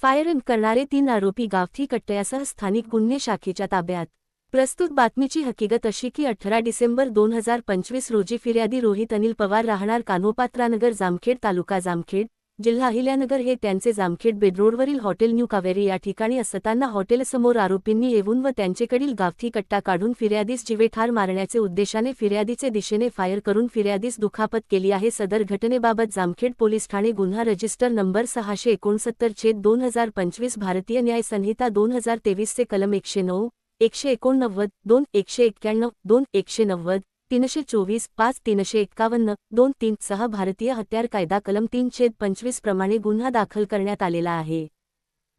Firing करणारे 3 आरोपी गावठी कट्ट्यासह स्थानिक गुन्हे शाखेच्या ताब्यात। प्रस्तुत बातमीची हकीकत अशी की 18 डिसेंबर 2025 रोजी फिर्यादी रोहित अनिल पवार राहणार कान्होपात्रानगर जामखेड तालुका जामखेड जिल्हा अहिल्यानगर हे त्यांचे जामखेड बेडरोडवरील हॉटेल न्यू कावेरी या ठिकाणी असताना हॉटेलसमोर आरोपींनी येऊन व त्यांचेकडील गावठी कट्टा काढून फिर्यादीस जीवे ठार मारण्याचे उद्देशाने फिर्यादीचे दिशेने फायर करून फिर्यादीस दुखापत केली आहे। सदर घटनेबाबत जामखेड पोलीस ठाणे गुन्हा रजिस्टर नंबर 669/2025 भारतीय न्याय संहिता 2023 चे कलम 109, 189, 2, 191, 2, 190, 324, 5, 351, 2, 3 सह भारतीय हत्यार कायदा कलम 325 प्रमाणे गुन्हा दाखल करण्यात आलेला आहे।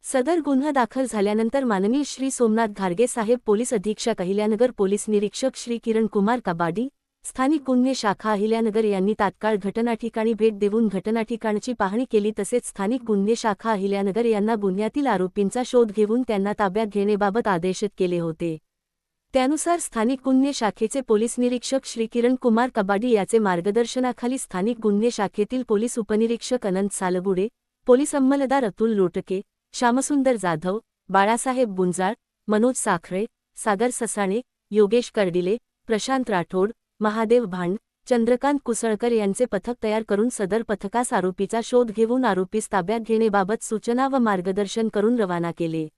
सदर गुन्हा दाखल झाल्यानंतर माननीय श्री सोमनाथ घारगे साहेब पोलीस अधीक्षक अहिल्यानगर पोलीस निरीक्षक श्री किरण कुमार कबाडी स्थानिक गुन्हे शाखा अहिल्यानगर यांनी तात्काळ घटनाठिकाणी भेट देऊन घटनाठिकाणची पाहणी केली तसेच स्थानिक गुन्हे शाखा अहिल्यानगर यांना गुन्ह्यातील आरोपींचा शोध घेऊन त्यांना ताब्यात घेण्याबाबत आदेशित केले होते। त्यानुसार स्थानिक गुन्हे शाखेचे पोलीस निरीक्षक श्री किरण कुमार कबाडी याचे मार्गदर्शनाखाली स्थानिक गुन्हे शाखेतील पोलीस उपनिरीक्षक अनंत सालगुडे, पोलीस अंमलदार अतुल लोटके, श्यामसुंदर जाधव, बाळासाहेब गुंजाळ, मनोज साखरे, सागर ससाणे, योगेश कर्डिले, प्रशांत राठोड, महादेव भांड, चंद्रकांत कुसळकर यांचे पथक तयार करून सदर पथकास आरोपीचा शोध घेऊन आरोपीस ताब्यात घेण्याबाबत सूचना व मार्गदर्शन करून रवाना केले।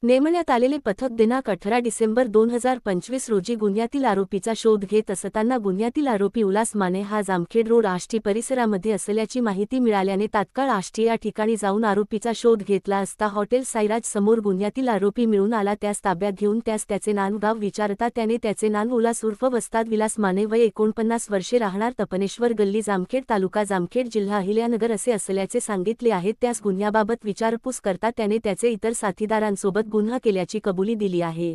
नेमण्यात आलेले पथक दिनांक 18 डिसेंबर 2025 रोजी गुन्ह्यातील आरोपीचा शोध घेत असताना गुन्ह्यातील आरोपी उल्हास माने हा जामखेड रोड आष्टी परिसरामध्ये असल्याची माहिती मिळाल्याने तात्काळ आष्टी या ठिकाणी जाऊन आरोपीचा शोध घेतला असता हॉटेल साईराज समोर गुन्ह्यातील आरोपी मिळून आला। त्यास ताब्यात घेऊन त्यास त्याचे नाव विचारता त्याने त्याचे नाव उल्हास उर्फ वस्ताद विलास माने वय 49 वर्षे राहणार तपनेश्वर गल्ली जामखेड तालुका जामखेड जिल्हा अहिल्यानगर असे असल्याचे सांगितले आहे। त्यास गुन्ह्याबाबत विचारपूस करता त्याने त्याचे इतर साथीदारांसोबत गुन्हा केल्याची कबुली दिली आहे।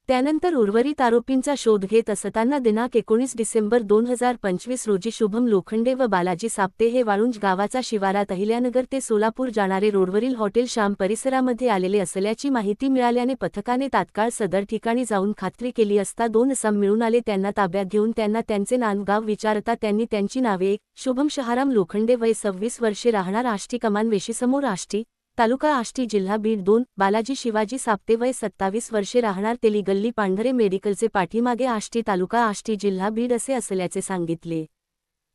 त्यानंतर उर्वरित आरोपींचा शोध घेत असताना दिनांक 19 डिसेंबर 2025 रोजी शुभम लोखंडे व बालाजी साप्ते हे वाळुंज गावाचा शिवारात अहिल्यानगर ते सोलापूर जाणारे रोडवरील हॉटेल श्याम परिसरामध्ये आलेले असल्याची माहिती मिळाल्याने पथकाने तात्काळ सदर ठिकाणी जाऊन खात्री केली असता 2 इसम मिळून आले। त्यांना ताब्यात घेऊन त्यांना त्यांचे नाव विचारता त्यांनी त्यांची नावे शुभम शहाराम लोखंडे वय 26 वर्षे राहणार आष्टी कमान वेशीसमोर आष्टी तालुका आष्टी जिल्हा बीड 2, बालाजी शिवाजी साप्ते वय 27 वर्षे राहणार तेली गल्ली पांढरे मेडिकलचे पाठीमागे आष्टी तालुका आष्टी जिल्हा बीड असे असल्याचे सांगितले।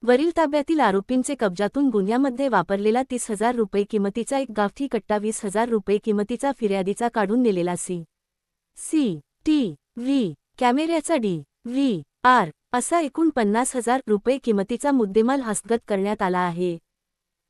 वरील ताब्यातील आरोपींचे कब्जातून गुन्ह्यामध्ये वापरलेला 30,000 रुपये किमतीचा एक गावठी कट्टा 20,000 रुपये किमतीचा फिर्यादीचा काढून नेलेला CCTV कॅमेऱ्याचा DVR असा एकूण 50,000 रुपये किमतीचा मुद्देमाल हस्तगत करण्यात आला आहे।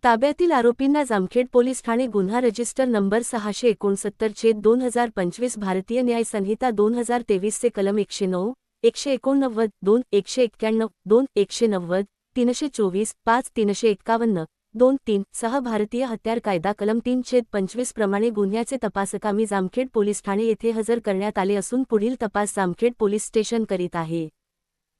ताब्यातील आरोपींना जामखेड पोलीस ठाणे गुन्हा रजिस्टर नंबर 669/2025 भारतीय न्याय संहिता 2023 चे कलम 109, 189, 2, 191, 2, 190, 324, 5, 351, 2, 3 सह भारतीय हत्यार कायदा कलम 325 प्रमाणे गुन्ह्याचे तपासकामी जामखेड पोलीस ठाणे येथे हजर करण्यात आले असून पुढील तपास जामखेड पोलीस स्टेशन करीत आहे।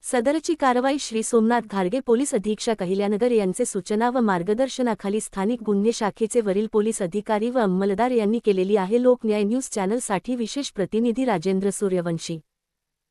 सदरची कारवाई श्री सोमनाथ घारगे पोलीस अधीक्षक अहिल्यानगर यांचे सूचना व मार्गदर्शनाखाली स्थानिक गुन्हे शाखेचे वरील पोलीस अधिकारी व अंमलदार यांनी केलेली आहे। लोकन्याय न्यूज चॅनलसाठी विशेष प्रतिनिधी राजेंद्र सूर्यवंशी।